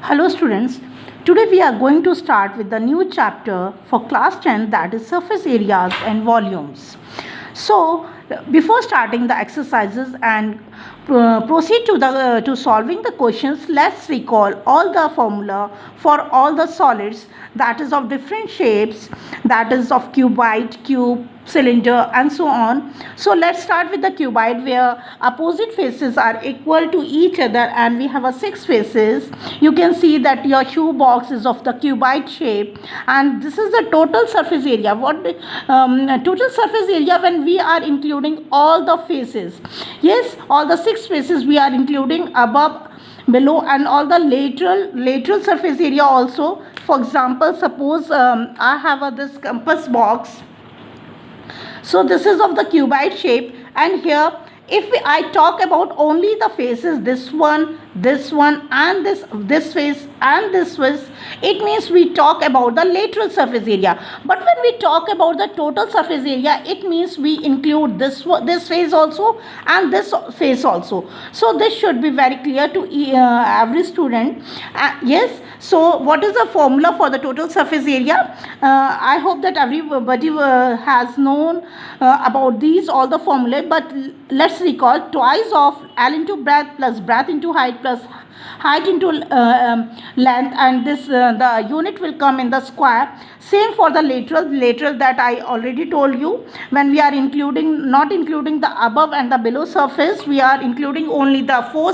Hello students, today we are going to start with the new chapter for class 10, that is surface areas and volumes. So before starting the exercises and proceed to solving the questions, let's recall all the formula for all the solids, that is of different shapes, that is of cuboid, cube, cylinder and so on. So let's start with the cuboid, where opposite faces are equal to each other and we have a 6 faces. You can see that your shoe box is of the cuboid shape, and this is the total surface area. Total surface area when we are including all the faces. Yes, all the 6 faces we are including, above, below and all the lateral surface area also. For example, suppose I have this compass box. So this is of the cuboid shape, and here if I talk about only the faces, this one and this face and this face, it means we talk about the lateral surface area. But when we talk about the total surface area, it means we include this face also and this face also. So this should be very clear to every student. Yes, so what is the formula for the total surface area? I hope that everybody has known about these all the formulae, but let's recall: twice of L into breadth plus breadth into height plus height into length, and this the unit will come in the square. Same for the lateral that I already told you. When we are not including the above and the below surface, we are including only the 4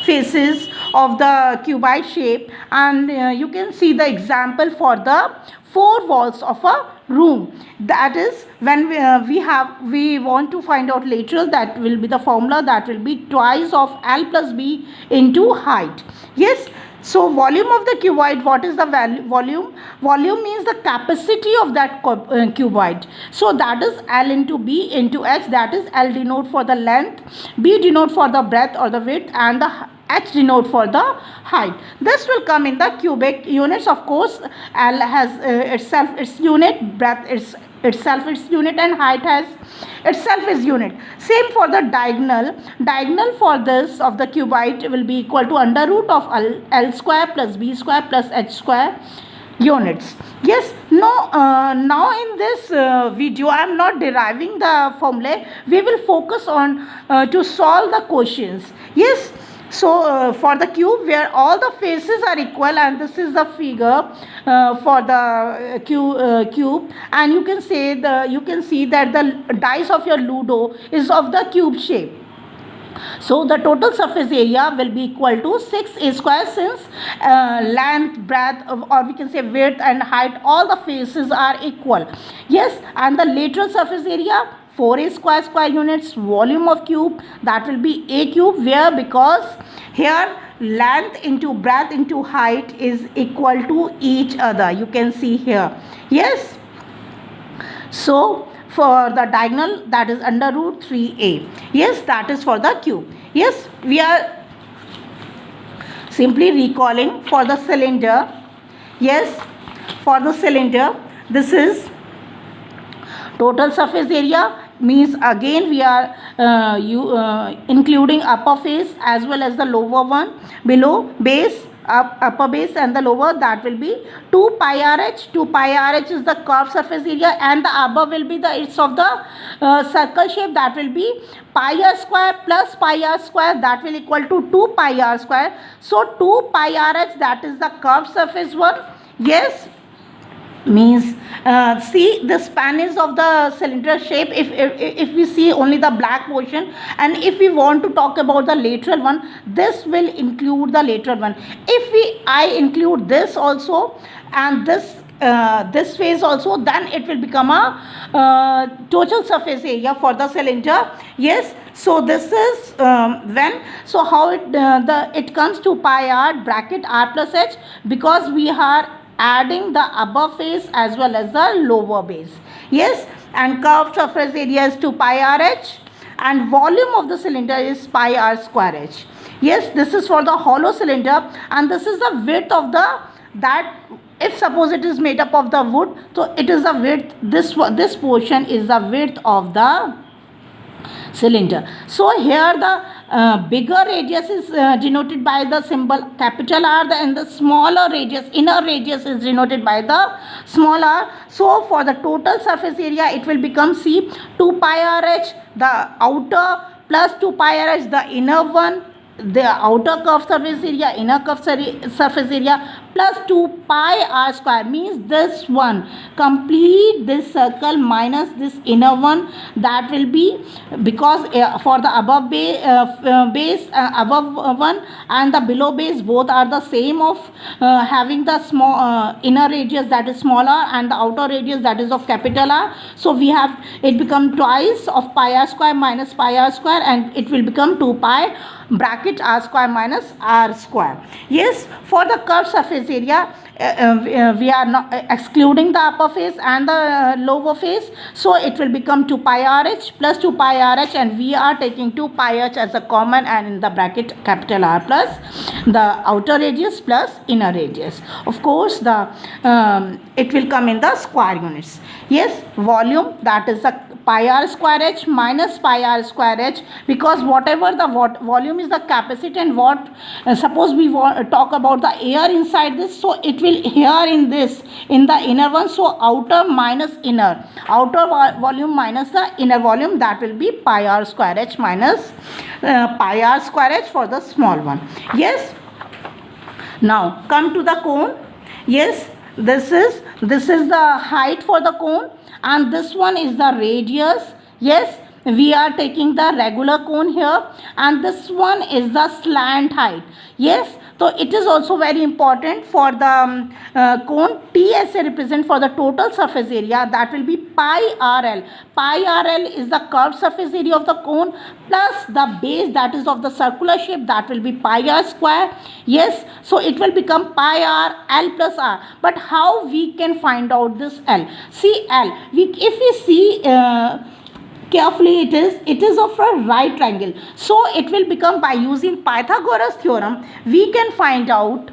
faces of the cuboid shape, and you can see the example for the 4 walls of a room. That is, when we want to find out lateral, that will be the formula, that will be twice of L plus B into height. Yes, so volume of the cuboid, what is the volume? Volume means the capacity of that cuboid. So that is L into B into H, that is L denote for the length, B denote for the breadth or the width, and the H denote for the height. This will come in the cubic units. Of course, L has itself its unit, breadth is itself its unit, and height has itself its unit. Same for the diagonal. Diagonal for this of the cuboid will be equal to under root of L square plus B square plus H square units. Yes, now in this video I am not deriving the formula. We will focus on to solve the questions. Yes. So for the cube, where all the faces are equal, and this is the figure for the cube, and you can see that the dice of your Ludo is of the cube shape. So the total surface area will be equal to 6a square, since length, breadth, or we can say width and height, all the faces are equal. Yes, and the lateral surface area, 4a square units. Volume of cube, that will be a cube, where because here length into breadth into height is equal to each other. You can see here. Yes. So for the diagonal, that is under root 3a. Yes, that is for the cube. Yes, we are simply recalling for the cylinder. Yes, for the cylinder, this is total surface area, means again we are including upper face as well as the lower one, below base, upper base and the lower, that will be 2 pi RH. 2 pi RH is the curved surface area, and the above will be it's of the circle shape, that will be pi r square plus pi r square, that will equal to 2 pi r square. So 2 pi RH, that is the curved surface one. Yes, means see, the span is of the cylinder shape if we see only the black portion, and if we want to talk about the lateral one, this will include the lateral one. If I include this also and this face also, then it will become a total surface area for the cylinder. Yes, so this is so how it comes to pi r bracket r plus h, because we are adding the above face as well as the lower base. Yes, and curved surface area is 2 pi r h, and volume of the cylinder is pi r square h. Yes, this is for the hollow cylinder, and this is the width of that. If suppose it is made up of the wood, so it is the width, this portion is the width of the cylinder. So here the bigger radius is denoted by the symbol capital R, and the smaller radius, inner radius, is denoted by the small r. So for the total surface area, it will become C 2 pi r h, the outer, plus 2 pi r h, the inner one, the outer curved surface area, inner curved surface area, plus 2 pi r square, means this one, complete this circle minus this inner one, that will be, because for the above base above one and the below base both are the same of having the small inner radius that is smaller and the outer radius that is of capital R. So we have it become twice of pi r square minus pi r square, and it will become 2 pi bracket r square minus r square. Yes, for the curved surface area, we are not excluding the upper face and the lower face, so it will become 2 pi r h plus 2 pi r h, and we are taking 2 pi h as a common, and in the bracket capital R plus the outer radius plus inner radius. Of course, the it will come in the square units. Yes, volume, that is the pi r square h minus pi r square h, because whatever the volume is the capacity, and what suppose we talk about the air inside this, so it will here in this, in the inner one, so outer minus inner, outer volume minus the inner volume, that will be pi r square h minus pi r square h for the small one. Yes, now come to the cone. Yes, this is the height for the cone, and this one is the radius. Yes, we are taking the regular cone here, and this one is the slant height. Yes, so it is also very important for the cone. TSA represent for the total surface area, that will be pi RL. Pi RL is the curved surface area of the cone plus the base, that is of the circular shape, that will be pi r square. Yes, so it will become pi r L plus r. But how we can find out this L? See L, if we see carefully, it is of a right triangle, so it will become, by using Pythagoras theorem, we can find out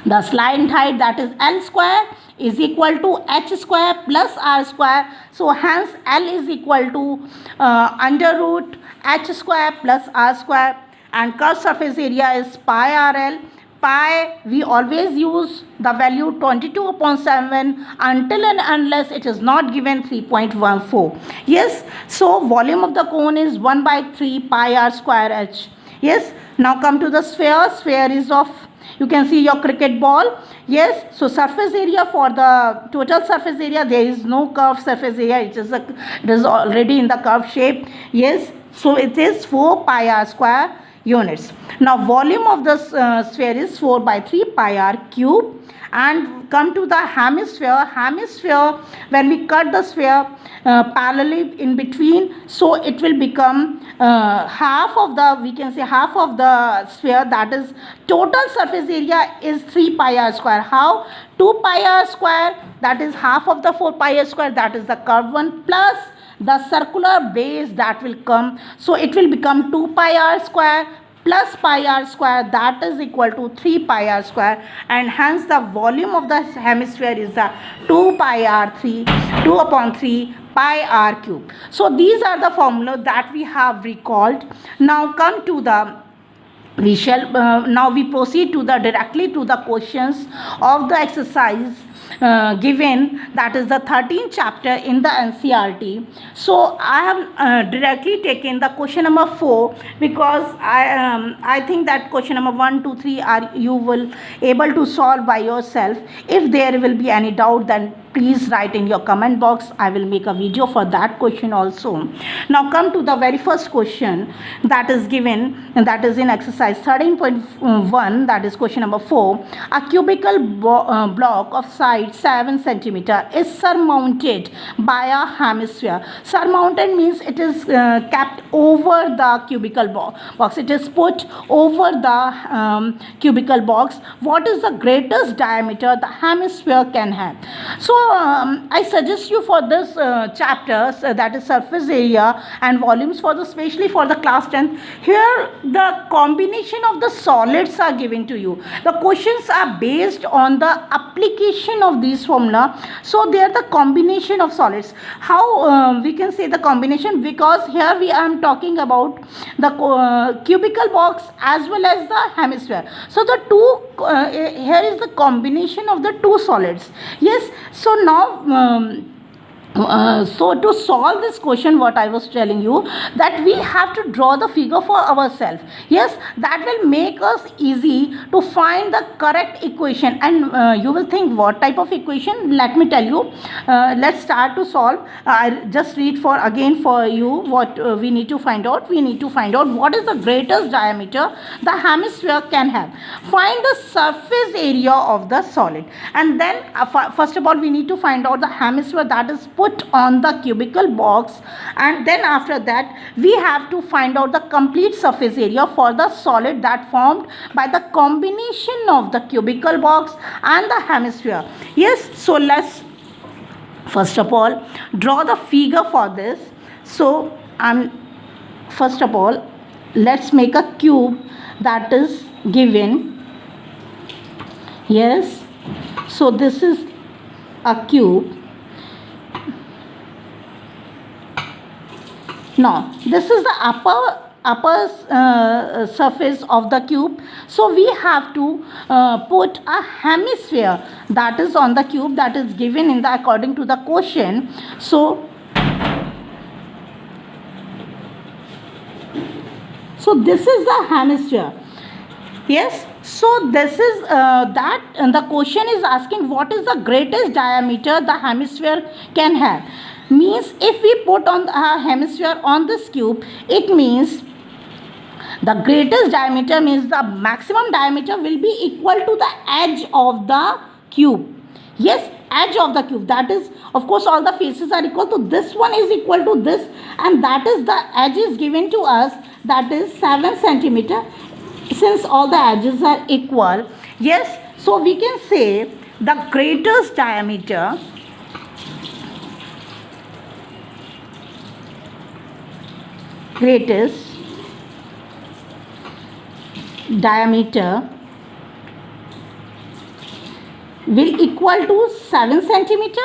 the slant height, that is L square, is equal to h square plus r square. So hence L is equal to under root h square plus r square, and curved surface area is pi RL. Pi, we always use the value 22 upon 7 until and unless it is not given 3.14. Yes, so volume of the cone is 1 by 3 pi r square h. Yes, now come to the sphere. Sphere is of, you can see your cricket ball. Yes, so surface area, for the total surface area, there is no curved surface area, it is already in the curved shape. Yes, so it is 4 pi r square units. Now volume of the sphere is 4 by 3 pi r cube. And come to the hemisphere. Hemisphere, when we cut the sphere parallelly in between, so it will become half of the, we can say half of the sphere, that is total surface area is 3 pi r square. How? 2 pi r square, that is half of the 4 pi r square, that is the curved one, plus the circular base that will come, so it will become 2 pi r square plus pi r square, that is equal to 3 pi r square, and hence the volume of the hemisphere is the 2 upon 3 pi r cube. So these are the formula that we have recalled. Now come to the, we shall now we proceed to the directly to the questions of the exercise given, that is the 13th chapter in the NCERT. So I have directly taken the question number 4, because I think that question number 1, 2, 3 are you will able to solve by yourself. If there will be any doubt, then please write in your comment box. I will make a video for that question also. Now come to the very first question that is given, and that is in exercise 13.1, that is question number 4. A cubical block of side 7 centimeter is surmounted by a hemisphere. Surmounted means it is kept over the cubical box. It is put over the cubical box. What is the greatest diameter the hemisphere can have? So I suggest you for this chapter, that is surface area and volumes, for the especially for the class 10. Here the combination of the solids are given to you. The questions are based on the application combination of these formula. So they are the combination of solids. How we can say the combination? Because here we are talking about the cubical box as well as the hemisphere. So the two here is the combination of the two solids. Yes. So now so to solve this question, what I was telling you, that we have to draw the figure for ourselves. Yes, that will make us easy to find the correct equation. And you will think, what type of equation? Let me tell you. Let's start to solve. I'll just read again for you what we need to find out. We need to find out what is the greatest diameter the hemisphere can have. Find the surface area of the solid, and then first of all we need to find out the hemisphere that is put on the cubical box, and then after that we have to find out the complete surface area for the solid that formed by the combination of the cubical box and the hemisphere. Yes, so let's first of all draw the figure for this. So first of all let's make a cube that is given. Yes, so this is a cube. Now this is the upper surface of the cube. So we have to put a hemisphere that is on the cube, that is given in the according to the question. So this is the hemisphere. Yes, so this is that, and the question is asking what is the greatest diameter the hemisphere can have. Means if we put on a hemisphere on this cube, it means the greatest diameter means the maximum diameter will be equal to the edge of the cube. Yes, edge of the cube, that is, of course, all the faces are equal, to this one is equal to this, and that is the edge is given to us, that is 7 centimeter. Since all the edges are equal, yes, so we can say the greatest diameter will equal to 7 centimeter.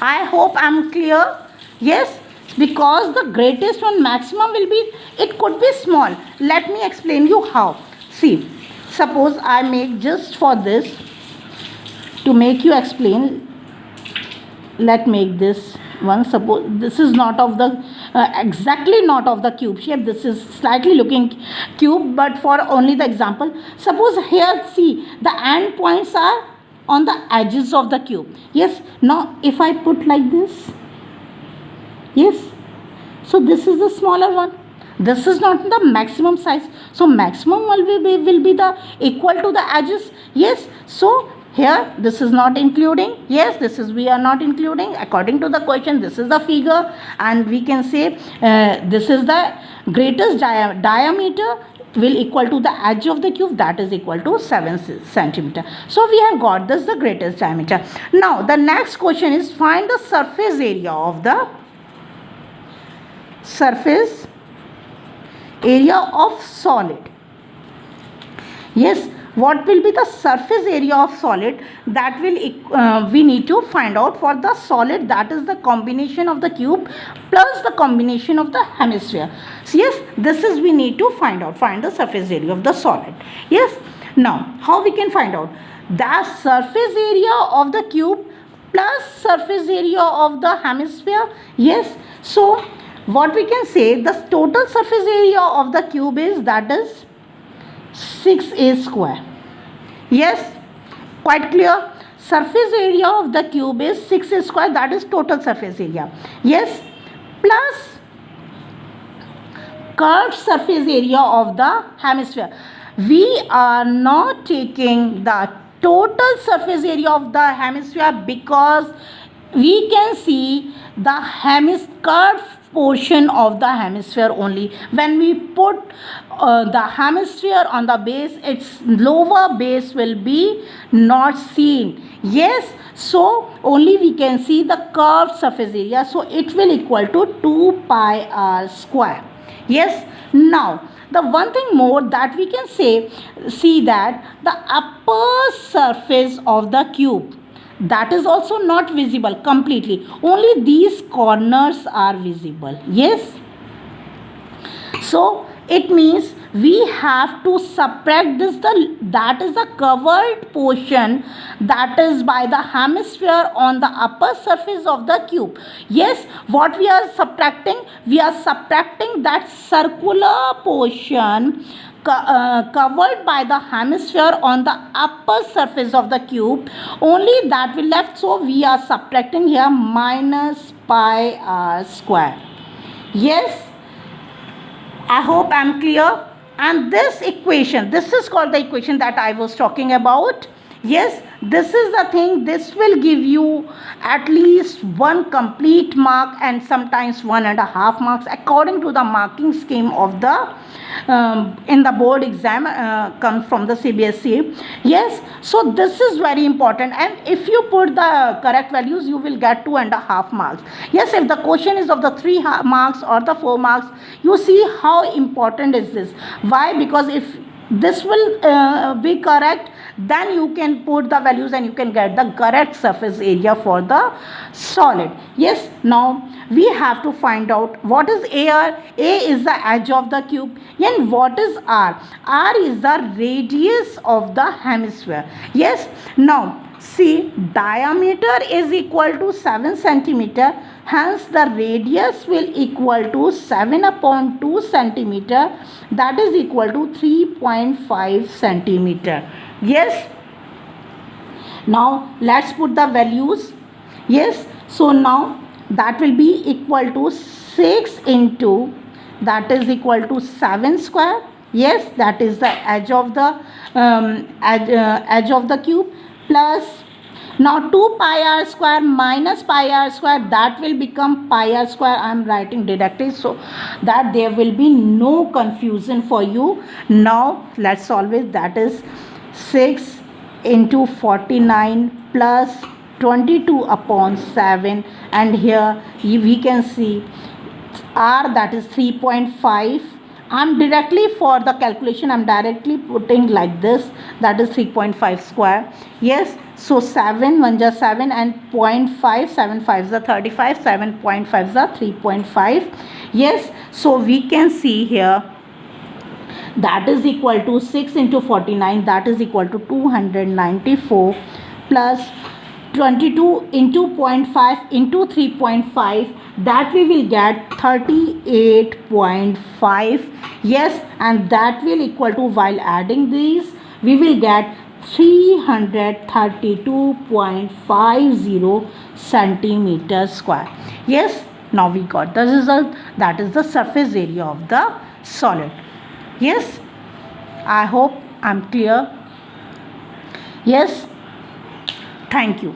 I hope I am clear. Yes, because the greatest one maximum will be, it could be small. Let me explain you how. See, suppose I make just for this, to make you explain, let make this one. Suppose this is not of the exactly not of the cube shape, this is slightly looking cube, but for only the example, suppose here see the end points are on the edges of the cube. Yes, now if I put like this, yes, so this is the smaller one, this is not the maximum size, so maximum will be the equal to the edges. Yes, so here this is not including. Yes, this is we are not including according to the question. This is the figure, and we can say this is the greatest diameter will equal to the edge of the cube, that is equal to 7 centimeter. So we have got this, the greatest diameter. Now the next question is find the surface area of solid. Yes, what will be the surface area of solid, that will we need to find out for the solid, that is the combination of the cube plus the combination of the hemisphere. So yes, this is we need to find the surface area of the solid. Yes, now how we can find out the surface area of the cube plus surface area of the hemisphere? Yes, so what we can say, the total surface area of the cube is, that is 6a square. Yes, quite clear. Surface area of the cube is 6a square, that is total surface area. Yes, plus curved surface area of the hemisphere. We are not taking the total surface area of the hemisphere because we can see the curved portion of the hemisphere only. When we put the hemisphere on the base, its lower base will be not seen. Yes, so only we can see the curved surface area, so it will equal to 2 pi r square. Yes, now the one thing more that we can see that the upper surface of the cube, that is also not visible completely. Only these corners are visible. Yes. So it means we have to subtract this, that is the covered portion that is by the hemisphere on the upper surface of the cube. Yes, what we are subtracting? We are subtracting that circular portion covered by the hemisphere on the upper surface of the cube. Only that will left, so we are subtracting here minus pi r square. Yes, I hope I am clear. And this equation, this is called the equation that I was talking about. Yes, this is the thing. This will give you at least 1 complete mark and sometimes 1.5 marks according to the marking scheme of the in the board exam comes from the CBSE. Yes, so this is very important, and if you put the correct values you will get 2.5 marks. Yes, if the question is of the 3 marks or the 4 marks, you see how important is this. Why? Because if this will be correct, then you can put the values and you can get the correct surface area for the solid. Yes, now we have to find out what is A. A is the edge of the cube, and what is R? R is the radius of the hemisphere. Yes, now see, diameter is equal to 7 centimeter, hence the radius will equal to 7 upon 2 centimeter, that is equal to 3.5 centimeter. Yes, now let's put the values. Yes, so now that will be equal to 6 into, that is equal to 7 square. Yes, that is the edge of the edge of the cube, plus now 2 pi r square minus pi r square, that will become pi r square. I am writing directly so that there will be no confusion for you. Now let's solve it. That is 6 into 49 plus 22 upon 7, and here we can see r, that is 3.5. I'm directly, for the calculation I'm directly putting like this, that is 3.5 square. Yes, so 7 1 is 7 and 0.5, 7 5 is 35, 7.5 is 3.5. Yes, so we can see here that is equal to 6 into 49, that is equal to 294, plus 22 into 0.5 into 3.5, that we will get 38.5. Yes, and that will equal to, while adding these, we will get 332.50 centimeter square. Yes, now we got the result, that is the surface area of the solid. Yes, I hope I'm clear. Yes, thank you.